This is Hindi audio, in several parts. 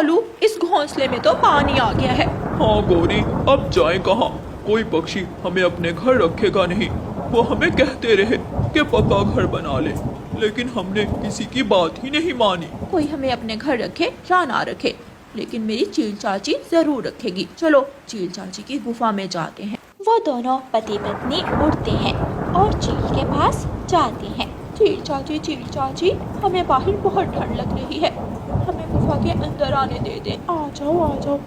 कालू, इस घोंसले में तो पानी आ गया है। हाँ गौरी, अब जाए कहाँ? कोई पक्षी हमें अपने घर रखेगा नहीं। वो हमें कहते रहे कि पक्का घर बना ले, लेकिन हमने किसी की बात ही नहीं मानी। कोई हमें अपने घर रखे या ना रखे, लेकिन मेरी चील चाची जरूर रखेगी। चलो चील चाची की गुफा में जाते हैं। वो दोनों पति पत्नी उड़ते हैं और चील के पास जाते हैं। चील चाची, हमें बाहर बहुत ठंड लग रही है, हमें गुफा के अंदर आने दे दे। आ जाओ,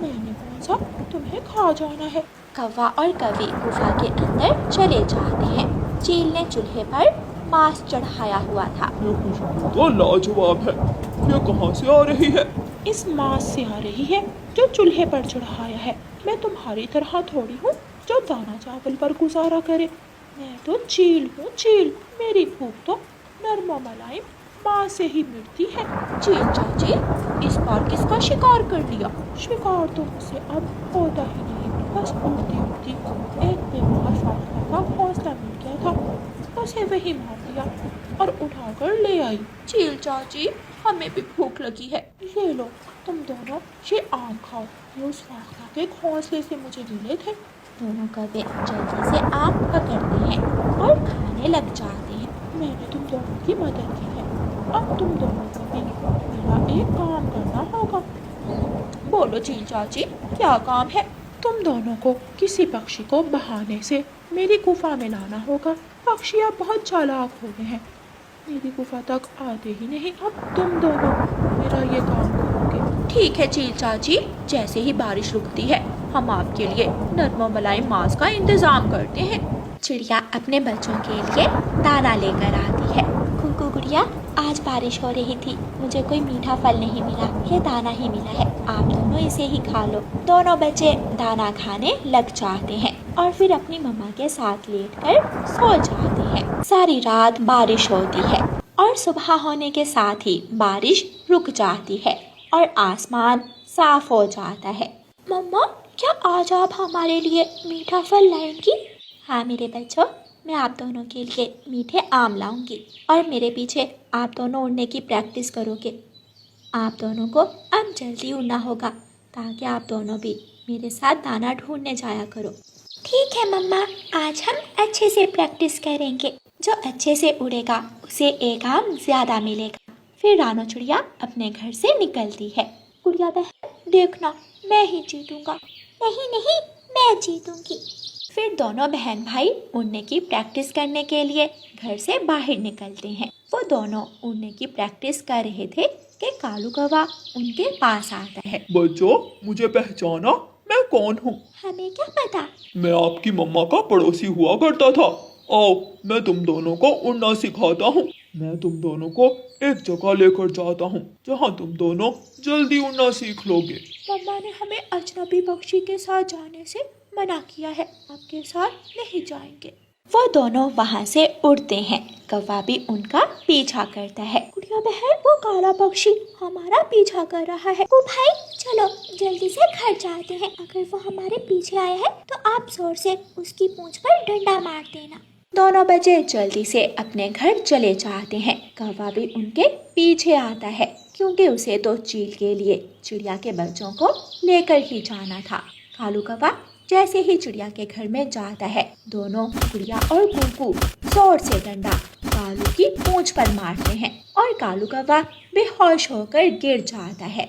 मैंने कौन सा तुम्हें खा जाना है। कौवा और कवि गुफा के अंदर चले जाते हैं। चील ने चूल्हे पर मांस चढ़ाया हुआ था। ये खुशबू तो लाजवाब है। ये कहाँ से आ रही है? इस मांस से आ रही है जो चूल्हे पर चढ़ाया है। मैं तुम्हारी तरह थोड़ी हूँ जो दाना चावल पर गुजारा करे। मैं तो चील हूँ, चील। मेरी भूख तो नरमो मलाई माँ से ही मिटती है। चील चाची, इस बार किसका शिकार कर लिया? शिकार तो मुझसे अब होता ही नहीं। बस उड़ती उड़ती एक बेमार फाखना का घोंसला मिल गया था, उसे वही मार दिया और उठाकर ले आई। चील चाची, हमें भी भूख लगी है। ये लो, तुम दोनों ये आम खाओ। ये उस फाखना के घोंसले से मुझे मिले थे। दोनों कौवे जल्दी से आम पकड़ते हैं और खाने लग जाते हैं। मैंने तुम दोनों की मदद की है, अब तुम दोनों को भी मेरा एक काम करना होगा। बोलो चील चाची, क्या काम है? तुम दोनों को किसी पक्षी को बहाने से मेरी गुफा में लाना होगा। पक्षी अब बहुत चालाक हो गए हैं, मेरी गुफा तक आते ही नहीं। अब तुम दोनों मेरा ये काम करोगे। ठीक है चील चाची, जैसे ही बारिश रुकती है हम आपके लिए नरमो मलाई मांस का इंतजाम करते हैं। चिड़िया अपने बच्चों के लिए दाना लेकर आती है। कुकू गुड़िया, आज बारिश हो रही थी, मुझे कोई मीठा फल नहीं मिला, ये दाना ही मिला है, आप दोनों इसे ही खा लो। दोनों बच्चे दाना खाने लग जाते हैं और फिर अपनी मम्मा के साथ लेटकर सो जाते हैं। सारी रात बारिश होती है और सुबह होने के साथ ही बारिश रुक जाती है और आसमान साफ हो जाता है। मम्मा, क्या आज आप हमारे लिए मीठा फल लाएंगी? हाँ मेरे बच्चों, मैं आप दोनों के लिए मीठे आम लाऊंगी और मेरे पीछे आप दोनों उड़ने की प्रैक्टिस करोगे। आप दोनों को अब जल्दी उड़ना होगा ताकि आप दोनों भी मेरे साथ दाना ढूंढने जाया करो। ठीक है मम्मा, आज हम अच्छे से प्रैक्टिस करेंगे। जो अच्छे से उड़ेगा उसे एक आम ज्यादा मिलेगा। फिर रानो चिड़िया अपने घर से निकलती है। गुड़िया बहन, देखना मैं ही जीतूंगा। नहीं नहीं, मैं जीतूंगी। फिर दोनों बहन भाई उड़ने की प्रैक्टिस करने के लिए घर से बाहर निकलते हैं। वो दोनों उड़ने की प्रैक्टिस कर रहे थे कि कालू कौवा उनके पास आता है। बच्चों, मुझे पहचाना? मैं कौन हूँ? हमें क्या पता? मैं आपकी मम्मा का पड़ोसी हुआ करता था। आओ, मैं तुम दोनों को उड़ना सिखाता हूँ। मैं तुम दोनों को एक जगह लेकर जाता हूँ जहाँ तुम दोनों जल्दी उड़ना सीख लोगे। मम्मा ने हमें अजनबी पक्षी के साथ जाने से मना किया है, आपके साथ नहीं जाएंगे। वो दोनों वहाँ से उड़ते हैं। कौवा भी उनका पीछा करता है। गुड़िया बहन, वो काला पक्षी हमारा पीछा कर रहा है। ओ भाई, चलो जल्दी से घर जाते हैं। अगर वो हमारे पीछे आया है तो आप जोर से उसकी पूंछ पर डंडा मार देना। दोनों बच्चे जल्दी से अपने घर चले जाते हैं। कौवा भी उनके पीछे आता है क्योंकि उसे तो चील के लिए चिड़िया के बच्चों को लेकर ही जाना था। कालू कौवा जैसे ही चिड़िया के घर में जाता है, दोनों चिड़िया और कुकू जोर से डंडा कालू की पूंछ पर मारते हैं और कालू कौवा बेहोश होकर गिर जाता है।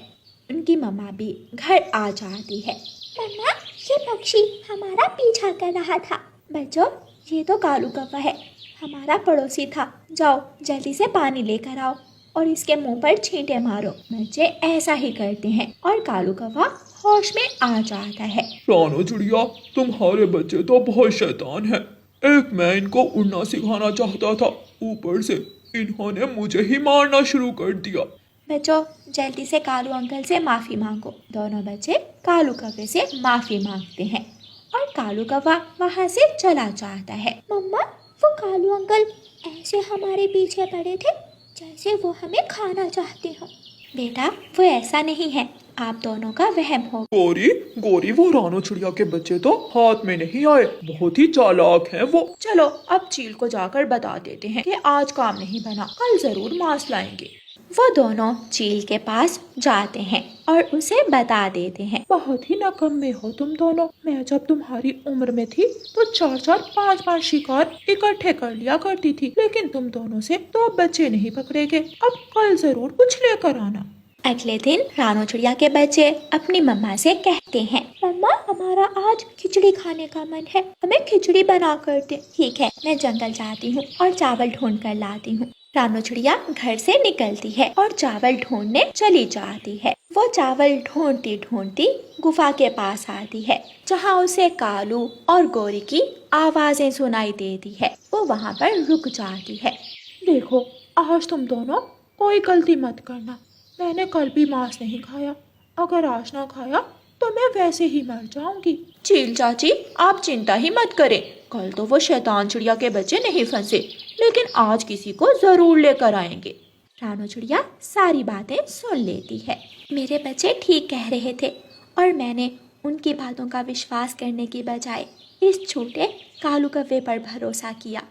उनकी मम्मा भी घर आ जाती है। मम्मा, ये पक्षी हमारा पीछा कर रहा था। बच्चों, ये तो कालू कौवा है, हमारा पड़ोसी था। जाओ जल्दी से पानी लेकर आओ और इसके मुंह पर छींटे मारो। बच्चे ऐसा ही करते हैं और कालू कौवा होश में आ जाता है। रानो चिड़िया, तुम्हारे बच्चे तो बहुत शैतान हैं। एक मैं इनको उड़ना सिखाना चाहता था, ऊपर से इन्होंने मुझे ही मारना शुरू कर दिया। बच्चों, जल्दी से कालू अंकल से माफी मांगो। दोनों बच्चे कालू कौवे से माफी मांगते हैं और कालू कौवा वहाँ से चला जाता है। मम्मा, वो कालू अंकल ऐसे हमारे पीछे पड़े थे जैसे वो हमें खाना चाहते हो। बेटा, वो ऐसा नहीं है, आप दोनों का वहम हो। गोरी, वो रानो चिड़िया के बच्चे तो हाथ में नहीं आए, बहुत ही चालाक हैं वो। चलो अब चील को जाकर बता देते हैं कि आज काम नहीं बना, कल जरूर मांस लाएंगे। वो दोनों चील के पास जाते हैं और उसे बता देते हैं। बहुत ही नकम्मे हो तुम दोनों। मैं जब तुम्हारी उम्र में थी तो 4-4, 5-5 शिकार इकट्ठे कर लिया करती थी, लेकिन तुम दोनों से तो बच्चे नहीं पकड़े गए। अब कल जरूर कुछ लेकर आना। अगले दिन रानो चिड़िया के बच्चे अपनी मम्मा से कहते हैं, मम्मा हमारा आज खिचड़ी खाने का मन है, हमें खिचड़ी बना कर दे। ठीक है, मैं जंगल जाती हूँ और चावल ढूंढ कर लाती हूँ। रानो चिड़िया घर से निकलती है और चावल ढूंढने चली जाती है। वो चावल ढूंढती ढूंढती गुफा के पास आती है, जहाँ उसे कालू और गोरी की आवाजें सुनाई देती है। वो वहाँ पर रुक जाती है। देखो, आज तुम दोनों कोई गलती मत करना। मैंने कल भी मांस नहीं खाया। अगर आज ना खाया तो मैं वैसे ही मर जाऊंगी। चील चाची, आप चिंता ही मत करें। कल तो वो शैतान चिड़िया के बच्चे नहीं फंसे, लेकिन आज किसी को जरूर लेकर आएंगे। रानो चिड़िया सारी बातें सुन लेती है। मेरे बच्चे ठीक कह रहे थे और मैंने उनकी बातों का विश्वास करने की बजाय इस छोटे कालू कव्वे पर भरोसा किया।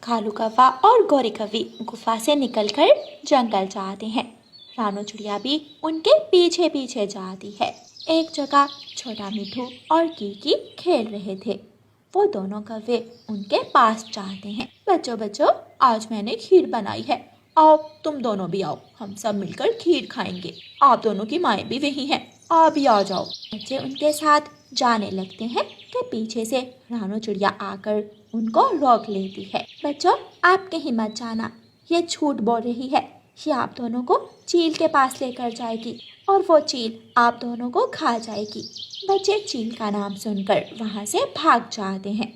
कालू कव्वा और गौरी कव्वी गुफा से निकलकर जंगल जाते हैं। रानो चिड़िया भी उनके पीछे पीछे जाती है। एक जगह छोटा मिठू और कीकी खेल रहे थे। वो दोनों कव्वे उनके पास जाते हैं। बच्चों बच्चों, आज मैंने खीर बनाई है, आओ तुम दोनों भी आओ, हम सब मिलकर खीर खाएंगे। आप दोनों की माएँ भी वही हैं, आप भी आ जाओ। बच्चे उनके साथ जाने लगते हैं कि पीछे से रानो चिड़िया आकर उनको रोक लेती है। बच्चों, आप कहीं मत जाना, ये झूठ बोल रही है। ये आप दोनों को चील के पास लेकर जाएगी और वो चील आप दोनों को खा जाएगी। बच्चे चील का नाम सुनकर वहाँ से भाग जाते हैं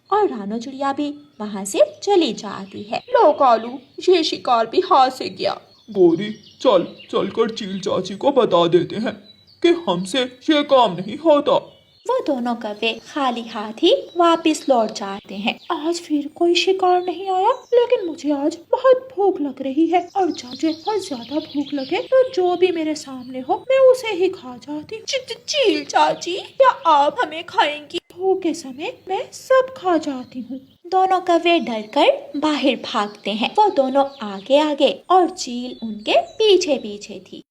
और रानो चिड़िया भी वहाँ से चली जाती है। लो कालू, ये शिकार भी हाथ से गया। गोरी, चलकर चील चाची को बता देते हैं कि हमसे ये काम नहीं होता। वो दोनों कव्वे खाली हाथ ही वापस लौट जाते हैं। आज फिर कोई शिकार नहीं आया, लेकिन मुझे आज बहुत भूख लग रही है और जब मुझे बहुत ज्यादा भूख लगे तो जो भी मेरे सामने हो मैं उसे ही खा जाती हूँ। चील चाची, क्या आप हमें खाएंगी? भूख के समय मैं सब खा जाती हूँ। दोनों कव्वे डरकर बाहर भागते हैं। वो दोनों आगे आगे और चील उनके पीछे पीछे थी।